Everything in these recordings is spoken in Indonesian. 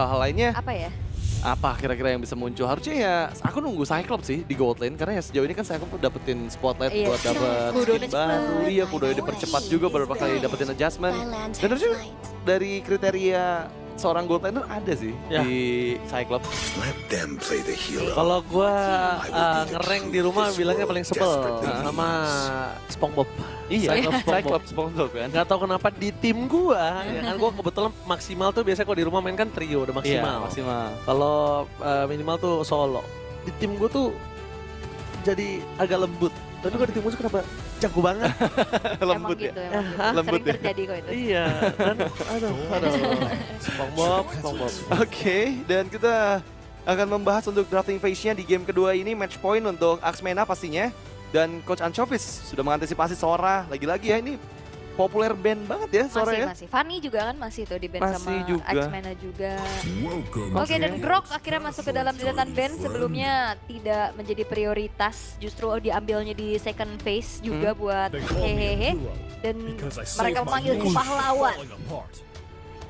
hal-hal lainnya, Apa ya? apa kira-kira yang bisa muncul? Harusnya ya aku nunggu Cyclops sih di gold lane, karena ya sejauh ini kan Cyclops dapetin spotlight Iya. buat dapet Kudonya skin baru. cepet. Iya, kudonya dipercepat juga beberapa kali dapetin adjustment. Dan harusnya dari kriteria seorang gold laner ada sih Ya. di Cyclops. Let them play the hero. Kalau gue ngereng di rumah bilangnya paling sebel sama SpongeBob. Iya, Cyclops, Cyclops SpongeBob kan. Gak tau kenapa di tim gua, ya kan gua kebetulan maksimal tuh biasanya kalau di rumah main kan trio udah maksimal. Iya, maksimal. Kalau minimal tuh solo. Di tim gua tuh jadi agak lembut. Tapi kalau di tim musuh kenapa jago banget? Lembut Emang ya. gitu, emang gitu. Lembut Sering ya? terjadi kok itu. Iya, dan aduh. SpongeBob. Oke, dan kita akan membahas untuk drafting phase-nya di game kedua ini, match point untuk Axmena pastinya. Dan Coach Anchovis sudah mengantisipasi Sora, lagi-lagi ya ini populer band banget ya Sora ya. Masih. Fanny juga kan masih tuh di band Masih sama juga. Axmena juga. Welcome. Oke, dan Grok akhirnya masuk ke dalam deretan band. Sebelumnya tidak menjadi prioritas, justru diambilnya di second phase juga buat hehehe. Dan mereka memanggil pahlawan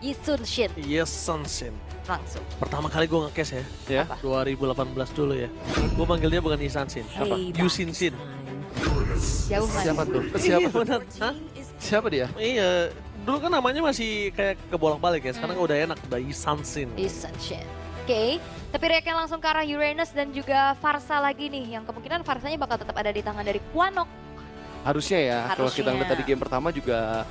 Yisun Shin Yes, Sunsin. langsung. Pertama kali gua nge-case ya, Ya. 2018 dulu ya. Gua manggilnya bukan Isansin, Apa? Yusin Sin. Jauh mas. Siapa tuh? Iya Siapa tuh? bener. Hah? Siapa dia? Iya, dulu kan namanya masih kayak kebolak-balik ya, sekarang udah enak, udah Isansin. Yisun Shin. Oke, tapi reaction langsung ke arah Uranus dan juga Farsa lagi nih. Yang kemungkinan Farsanya bakal tetap ada di tangan dari Quanok. Harusnya ya, kalau kita ngeliat tadi game pertama juga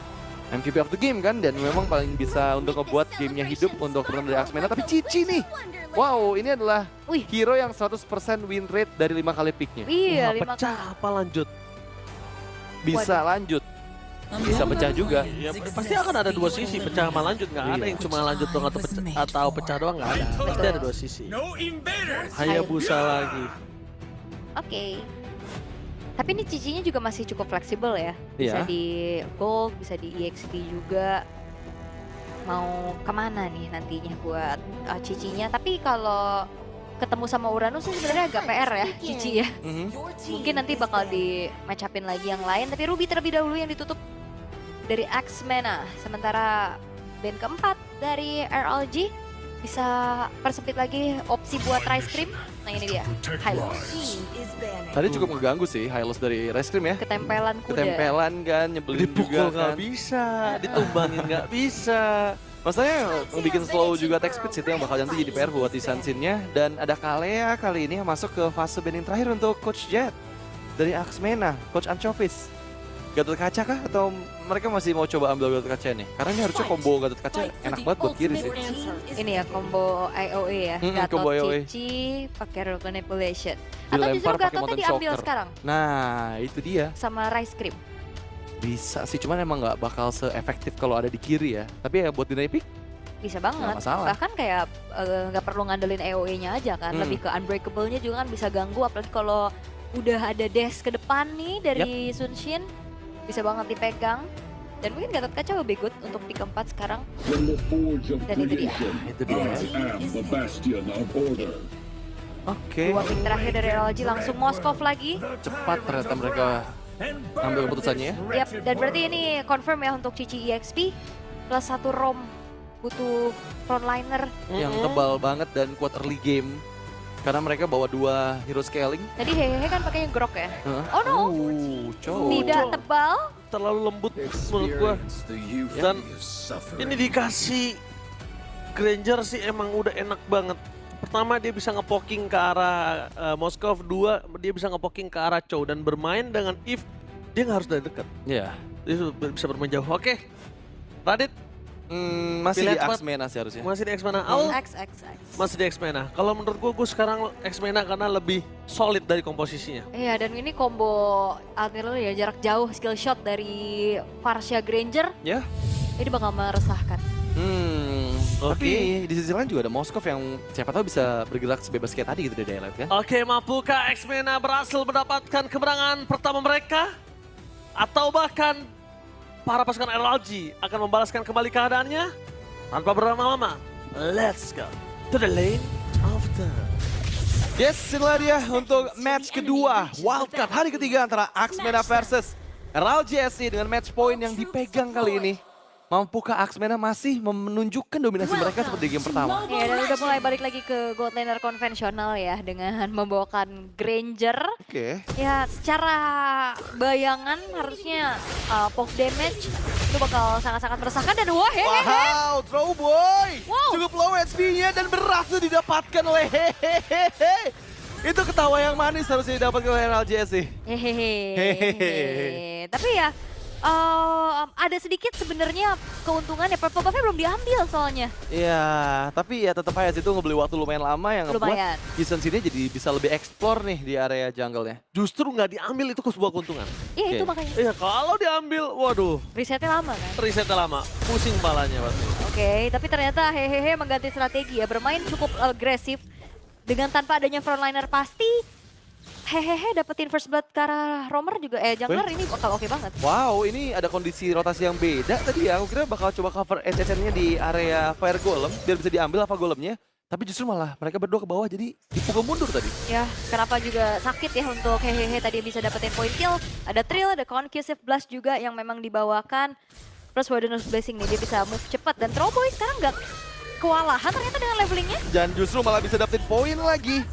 MVP of the game kan, dan memang paling bisa untuk ngebuat gamenya hidup untuk teman dari Axmena. Tapi Cici nih, wow ini adalah Wih. hero yang 100% win rate dari 5 kali picknya. Iya, Wah, 5 pecah apa lanjut? Bisa lanjut, bisa pecah juga. Ya, pasti akan ada dua sisi, pecah sama lanjut. Nggak ada yang cuma lanjut doang atau pecah doang, nggak ada. Pasti ada dua sisi. Hayabusa lagi. Oke. Tapi ini cicinya juga masih cukup fleksibel ya. Bisa Iya. di gold, bisa di EXP juga. Mau kemana nih nantinya buat cicinya. Tapi kalau ketemu sama Uranus sih sebenarnya agak PR ya Cici ya. Mungkin nanti bakal di match upin lagi yang lain. Tapi Ruby terlebih dahulu yang ditutup dari Axmena. Sementara band keempat dari RLG bisa persempit lagi opsi buat Rice Cream. Nah ini dia, Hylos. Tadi cukup ngeganggu sih Hylos dari Rice Cream ya. Ketempelan kuda. Ketempelan kan, nyebelin Dipukul juga nggak kan. bisa, ditumbangin nggak bisa. Maksudnya bikin slow juga attack speed itu yang bakal nanti jadi PR buat Isansinnya. Dan ada Kalea kali ini yang masuk ke fase band yang terakhir untuk Coach Jet dari Axmena, Coach Anchovis. Gatot kaca kah? Atau mereka masih mau coba ambil Gatot kaca nih? Karena ini harusnya combo Gatot kaca enak banget buat kiri sih. Ini ya combo IOE ya, Gatot combo IOE. Cici pakai Rogue Manipulation. Atau justru Dilempar pakai Gatotnya Mountain diambil Shocker. sekarang Nah itu dia. sama Rice Cream. Bisa sih, cuman emang nggak bakal se-efektif kalau ada di kiri ya. Tapi ya buat Dynamic Bisa banget. Nggak masalah. Bahkan kayak nggak perlu ngandelin EOE-nya aja kan, lebih ke Unbreakable-nya juga kan bisa ganggu. Apalagi kalau udah ada dash ke depan nih dari Sunshin, bisa banget dipegang. Dan mungkin Gatot Kaca lebih good untuk pick keempat sekarang. From the forge of Dan itu dia. creation, itu dia. I am the bastion of order. Oke, Dua pick terakhir dari RLG langsung Moskov lagi. cepat ternyata mereka ambil keputusannya ya. Yap, dan berarti ini confirm ya untuk Cici EXP plus 1 ROM butuh frontliner. Yang tebal banget dan kuat early game. Karena mereka bawa 2 hero scaling. Tadi hehehe kan pakainya grok ya. Hah? Oh no, Cow. tidak tebal. Terlalu lembut menurut gua. Experience the euphony Dan of suffering. ini dikasih Granger sih emang udah enak banget. Pertama dia bisa ngepoking ke arah Moskov, 2 dia bisa ngepoking ke arah Chow dan bermain dengan If dia nggak harus dari dekat. Ya. Dia bisa bermain jauh. Oke. Radit Masih di Pilihan cepat. Axmena sih harusnya. masih di X-Mana. Al X. masih di X-Mana. Kalau menurut gua sekarang X-Mana karena lebih solid dari komposisinya. Iya, dan ini combo Admiral ya, jarak jauh skill shot dari Farsha Granger. Ya. Ini bakal meresahkan. Tapi di sisi lain juga ada Moskov yang siapa tahu bisa bergerak sebebas kayak tadi gitu di Daylight kan. Oke, mampukah X-Mana berhasil mendapatkan kemenangan pertama mereka? Atau bahkan para pasukan RLG akan membalaskan kembali keadaannya? Tanpa berlama-lama, let's go to the lane of the... Yes, inilah dia untuk match kedua Wildcard hari ketiga antara Axmena versus RLG SC dengan match point yang dipegang kali ini Mampukah Axmena masih menunjukkan dominasi mereka seperti di game pertama? Ya, dan udah mulai balik lagi ke gold laner konvensional ya dengan membawakan Granger. Oke. Ya, secara bayangan harusnya poke damage itu bakal sangat-sangat meresahkan dan wah Wow, Throwboy! Wow. Cukup low HP-nya dan berhasil didapatkan oleh hehehe. Itu ketawa yang manis harusnya didapatkan oleh RLJS sih. Hehehe. Tapi ya ada sedikit sebenarnya keuntungan ya, purple buff-nya belum diambil soalnya. Iya, tapi ya tetap aja itu ngebeli waktu lumayan lama yang Lumayan. ngebuat season sini jadi bisa lebih explore nih di area jungle-nya. Justru nggak diambil itu sebuah keuntungan. Iya itu Oke. makanya. Iya kalau diambil, waduh, Resetnya lama kan. risetnya lama, pusing palanya pasti. Oke, tapi ternyata hehehe mengganti strategi ya, bermain cukup agresif dengan tanpa adanya frontliner pasti. Hehehe dapetin first blood ke arah Roamer juga, jungler ini bakal oke banget. Wow, ini ada kondisi rotasi yang beda tadi ya. Aku kira bakal coba cover SSN-nya di area Fire Golem biar bisa diambil apa golemnya. Tapi justru malah mereka berdua ke bawah jadi dipukul mundur tadi. Ya, kenapa juga sakit ya untuk hehehe tadi bisa dapetin point kill. Ada Trill, ada Concussive Blast juga yang memang dibawakan. Plus Warden's Blessing nih, dia bisa move cepat. Dan Throwboy sekarang nggak kewalahan ternyata dengan levelingnya. Dan justru malah bisa dapetin poin lagi.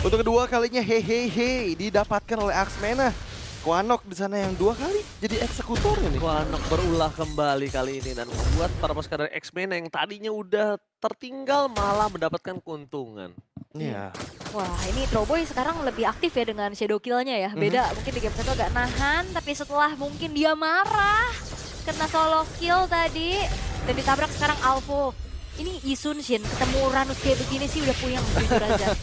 Untuk kedua kalinya hehehe didapatkan oleh Axmena. Quanok di sana yang 2 kali jadi eksekutornya nih. Quanok berulah kembali kali ini dan membuat para pasukan dari X-Men yang tadinya udah tertinggal malah mendapatkan keuntungan. Iya. Wah, ini Throwboy sekarang lebih aktif ya dengan shadow kill-nya ya. Beda, mungkin di game 1 agak nahan, tapi setelah mungkin dia marah. Kena solo kill tadi, dan ditabrak sekarang Alpho. Ini Isun Shin, ketemu Uranus kayak begini sih udah puyeng jujur aja.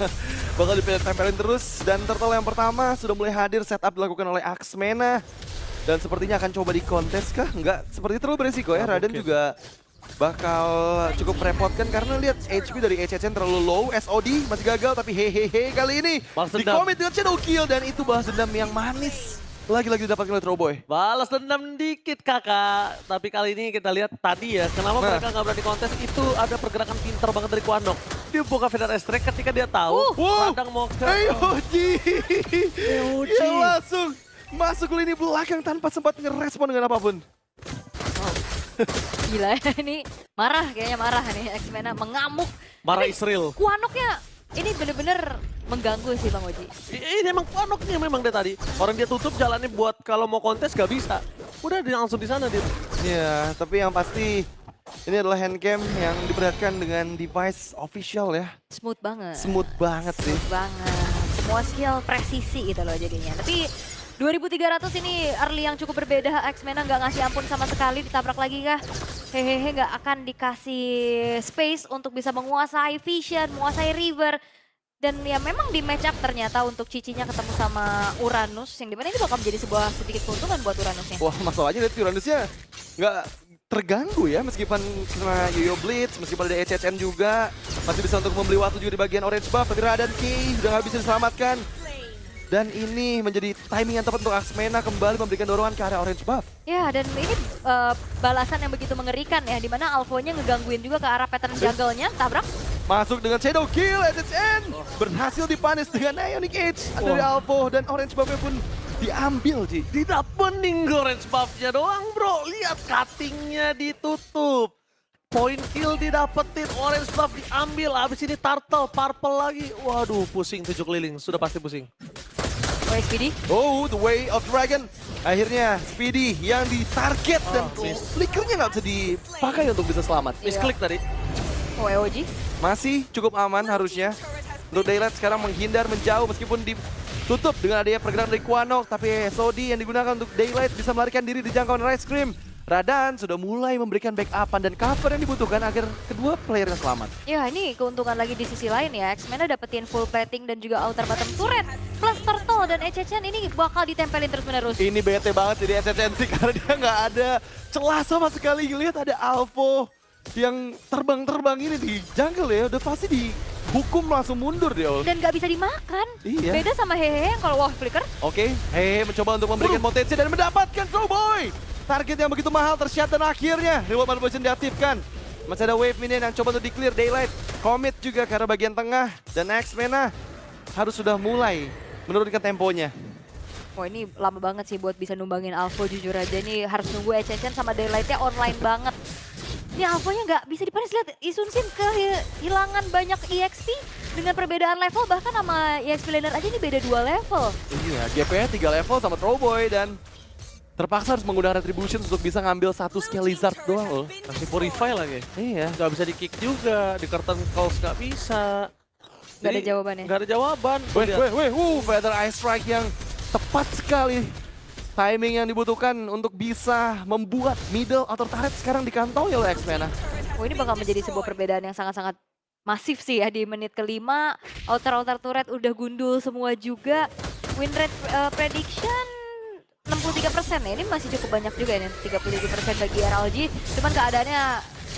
Bakal ditempelin terus dan turtle yang pertama sudah mulai hadir, setup dilakukan oleh Axmena. Dan sepertinya akan coba di kontes kah? Enggak, seperti terlalu beresiko ya. Raden juga bakal cukup merepotkan karena lihat HP dari HHN terlalu low. SOD masih gagal tapi hehehe kali ini Balas di dendam. commit dengan shadow kill dan itu balas dendam yang manis. Lagi-lagi didapatkan oleh Throwboy. Balas dendam dikit kakak, tapi kali ini kita lihat tadi ya, kenapa Nah. mereka nggak berani kontes itu ada pergerakan pintar banget dari Quanok. Dia buka Feather Strike ketika dia tahu Radang mau ke... Eoji! Eoji. Ya langsung masuk lini belakang tanpa sempat ngerespon dengan apapun. Gila ya, ini marah kayaknya marah nih X-Mena, mengamuk. Marah Tapi Israel. Quanoknya ini bener-bener mengganggu sih Bang Oji. Ini emang Quanoknya memang dia tadi. Orang dia tutup jalannya buat kalau mau kontes gak bisa. Udah dia langsung di sana dia. Ya, tapi yang pasti ini adalah handcam yang diperlihatkan dengan device official ya. Smooth banget. Smooth banget sih. Smooth banget. Semua skill presisi gitu loh jadinya. Tapi 2300 ini early yang cukup berbeda. X-Mena nggak ngasih ampun sama sekali, ditabrak lagi kah? Hehehe nggak akan dikasih space untuk bisa menguasai Vision, menguasai River. Dan ya memang di match up ternyata untuk Cicinya ketemu sama Uranus, yang dimana ini bakal menjadi sebuah sedikit keuntungan buat Uranusnya. Wah, masalahnya dari Uranusnya nggak terganggu ya meskipun kena Yoyo Blitz, meskipun ada HHN juga. Masih bisa untuk membeli waktu juga di bagian orange buff, tapi Radan Key udah nggak bisa diselamatkan. Dan ini menjadi timing yang tepat untuk Axmena kembali memberikan dorongan ke area orange buff. Ya, dan ini balasan yang begitu mengerikan ya, dimana Alpho-nya ngegangguin juga ke arah pattern jungle-nya, tabrak. Masuk dengan shadow kill, HHN berhasil dipanis dengan Ionic Edge dari Alpho dan orange buff-nya pun diambil, Ci. Tidak pening orange buff-nya doang bro. Lihat cutting-nya ditutup. Point kill didapetin, orange buff diambil. Habis ini turtle, purple lagi. Waduh pusing 7 keliling, sudah pasti pusing. SPD. Oh, the way of dragon. Akhirnya Speedy yang ditarget dan flickernya nggak bisa dipakai untuk bisa selamat. Misklik tadi. Oh, EOG. Masih cukup aman harusnya. Untuk Daylight sekarang menghindar, menjauh meskipun ditutup dengan adanya pergerakan dari Quanok. Tapi SOD yang digunakan untuk Daylight bisa melarikan diri di jangkauan Rice Cream. Radan sudah mulai memberikan backupan dan cover yang dibutuhkan agar kedua playernya selamat. Ya, ini keuntungan lagi di sisi lain ya. X-Mena dapetin full plating dan juga outer bottom turret. Plus turtle dan HHN ini bakal ditempelin terus-menerus. Ini bete banget jadi SSNC karena dia nggak ada celah sama sekali. Lihat ada Alpho yang terbang-terbang ini di jungle ya. Udah pasti dihukum langsung mundur dia. Dan gak bisa dimakan. Iya. Beda sama hehehe yang kalau wah flicker. Oke, Hehe mencoba untuk memberikan potensi dan mendapatkan Throwboy. Target yang begitu mahal tersiat dan akhirnya reward manipulation diaktifkan. Masih ada wave minion yang coba untuk di-clear Daylight. Commit juga karena bagian tengah. Dan Axmena harus sudah mulai menurunkan temponya. Wah, ini lama banget sih buat bisa numbangin Alpho jujur aja. Ini harus nunggu HHN sama Daylight-nya online banget. Ini Alpha-nya nggak bisa dipanis, lihat Isunsin kehilangan banyak EXP dengan perbedaan level, bahkan sama EXP laner aja ini beda 2 level. Iya, GP-nya 3 level sama Throwboy dan terpaksa harus menggunakan Retribution untuk bisa ngambil satu skill Lizard doang loh. Masih purify lagi. Iya. Nggak bisa di-kick juga, di curtain calls nggak bisa. Nggak ada Jadi, jawabannya. Nggak ada jawaban. Feather Ice Strike yang tepat sekali. Timing yang dibutuhkan untuk bisa membuat middle outer turret sekarang dikantongi oleh X-Mena. Oh, ini bakal menjadi sebuah perbedaan yang sangat-sangat masif sih ya di menit kelima. Outer turret udah gundul semua juga. Win rate prediction 63% ya, ini masih cukup banyak juga ya, 33% bagi RLG. Cuman keadaannya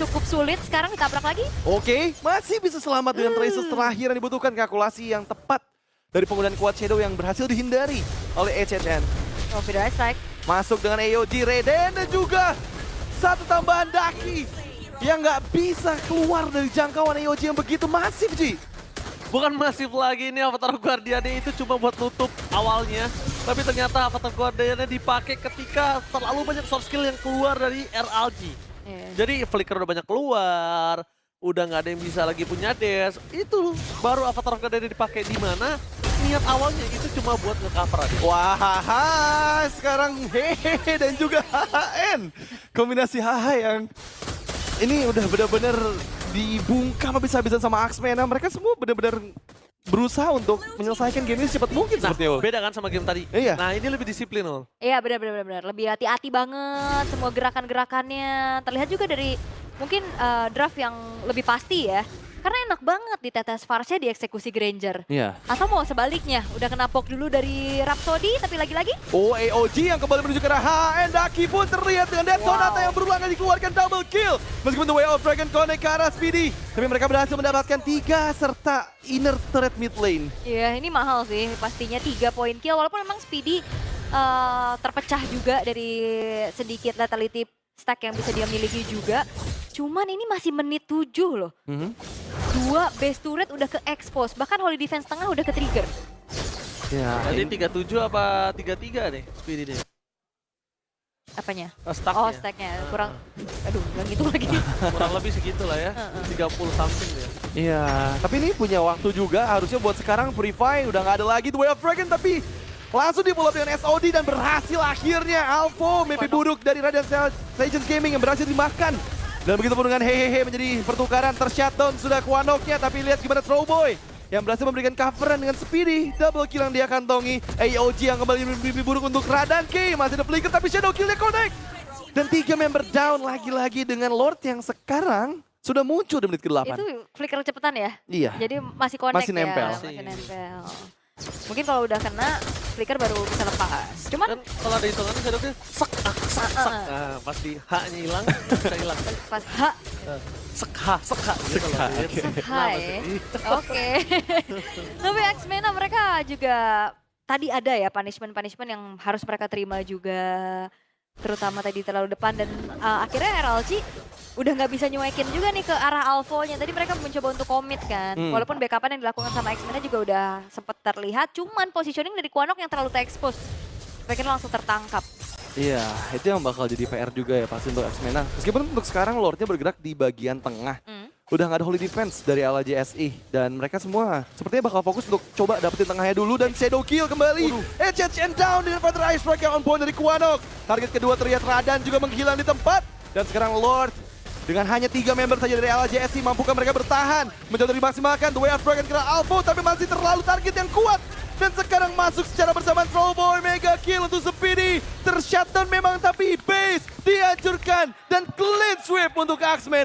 cukup sulit, sekarang ditabrak lagi. Oke, masih bisa selamat dengan Traces terakhir yang dibutuhkan kalkulasi yang tepat dari penggunaan Quad Shadow yang berhasil dihindari oleh HHN. Oh, Feather Ice Strike. Masuk dengan AOG, Raiden dan juga satu tambahan Daki yang nggak bisa keluar dari jangkauan AOG yang begitu masif, Ji. Bukan masif lagi, ini Avatar Guardian-nya itu cuma buat nutup awalnya. Tapi ternyata Avatar Guardian-nya dipakai ketika terlalu banyak soft skill yang keluar dari RLG. Jadi Flicker udah banyak keluar, udah nggak ada yang bisa lagi punya dash. Itu baru Avatar Guardian dipakai, di mana niat awalnya itu cuma buat nge-cover aja. Wah, sekarang hehehe dan juga HHN. Kombinasi HH yang ini udah benar-benar dibungkam habis-habisan sama Axmena. Mereka semua benar-benar berusaha untuk menyelesaikan game ini secepat mungkin Nah, seperti itu. beda kan sama game tadi? Iya. Nah, ini lebih disiplin loh. Iya, benar. Lebih hati-hati banget semua gerakan-gerakannya. Terlihat juga dari mungkin draft yang lebih pasti ya. Karena enak banget di tetes Farsnya dieksekusi Granger. Iya. Atau mau sebaliknya, udah kena poke dulu dari Rhapsody, tapi lagi-lagi Oh, AOG yang kembali menuju ke arah HN. Daki pun terlihat dengan Death Sonata yang berulang kali dikeluarkan double kill. Meskipun The Way of Dragon connect ke arah Speedy. Tapi mereka berhasil mendapatkan 3 serta inner turret mid lane. iya ini mahal sih, pastinya 3 poin kill. Walaupun memang Speedy terpecah juga dari sedikit lethality stack yang bisa dia miliki juga. Cuman ini masih menit 7 loh. 2 base turret udah ke-expose, bahkan Holy Defense tengah udah ke-trigger. Ya, Jadi 37 apa 33 nih Speedy deh? Apanya? Stacknya. Oh, stacknya kurang, aduh yang itu lagi. Kurang lebih segitu lah ya, 30 something deh. iya. Tapi ini punya waktu juga, harusnya buat sekarang Purify udah nggak ada lagi The Way of Dragon, tapi langsung di follow up dengan SOD dan berhasil akhirnya Alpha, mimpi buruk dari Radiant Legends Gaming yang berhasil dimakan. Dan begitu pun dengan hehehe menjadi pertukaran, tershutdown sudah Quanoknya, tapi lihat gimana Throwboy yang berhasil memberikan coveran dengan Speedy. Double kill yang dia kantongi, AOG yang kembali mimpi buruk untuk Radan K, masih ada flicker tapi shadow kill-nya connect. Dan 3 member down lagi-lagi dengan Lord yang sekarang sudah muncul di menit ke-8. Itu flicker cepetan ya? Iya. Jadi masih connect Masih nempel. ya? Masih nempel. Mungkin kalau udah kena, flicker baru bisa lepas. Cuman Kan kalau ada hitungannya saya tuh sek. Nah, pasti H-nya hilang, bisa hilang. pas Sekha gitu loh. hai. Oke. Tapi X-Mena mereka juga tadi ada ya punishment-punishment yang harus mereka terima juga. Terutama tadi terlalu depan dan akhirnya RLG udah nggak bisa nyuekin juga nih ke arah Alpha-nya. Tadi mereka mencoba untuk commit kan. Walaupun backupan yang dilakukan sama X-Mena juga udah sempet terlihat. Cuman positioning dari Quanok yang terlalu ter-expose. Akhirnya langsung tertangkap. Iya, itu yang bakal jadi PR juga ya pasti untuk X-Mena. Meskipun untuk sekarang Lordnya bergerak di bagian tengah. Udah nggak ada Holy Defense dari LJSI. Dan mereka semua sepertinya bakal fokus untuk coba dapetin tengahnya dulu. Dan Shadow Kill kembali. HHN down dengan Feather Ice Strike yang on point dari Quanok. Target kedua terlihat Radan juga menghilang di tempat. Dan sekarang Lord dengan hanya 3 member saja dari LJSI, mampukah mereka bertahan? Mencoba dimaksimalkan The Way of Dragon kena Alpha, tapi masih terlalu target yang kuat. Dan sekarang masuk secara bersamaan Throwboy, mega kill untuk Speedy. Tershutdown memang, tapi base dihancurkan. Dan clean sweep untuk Axmena.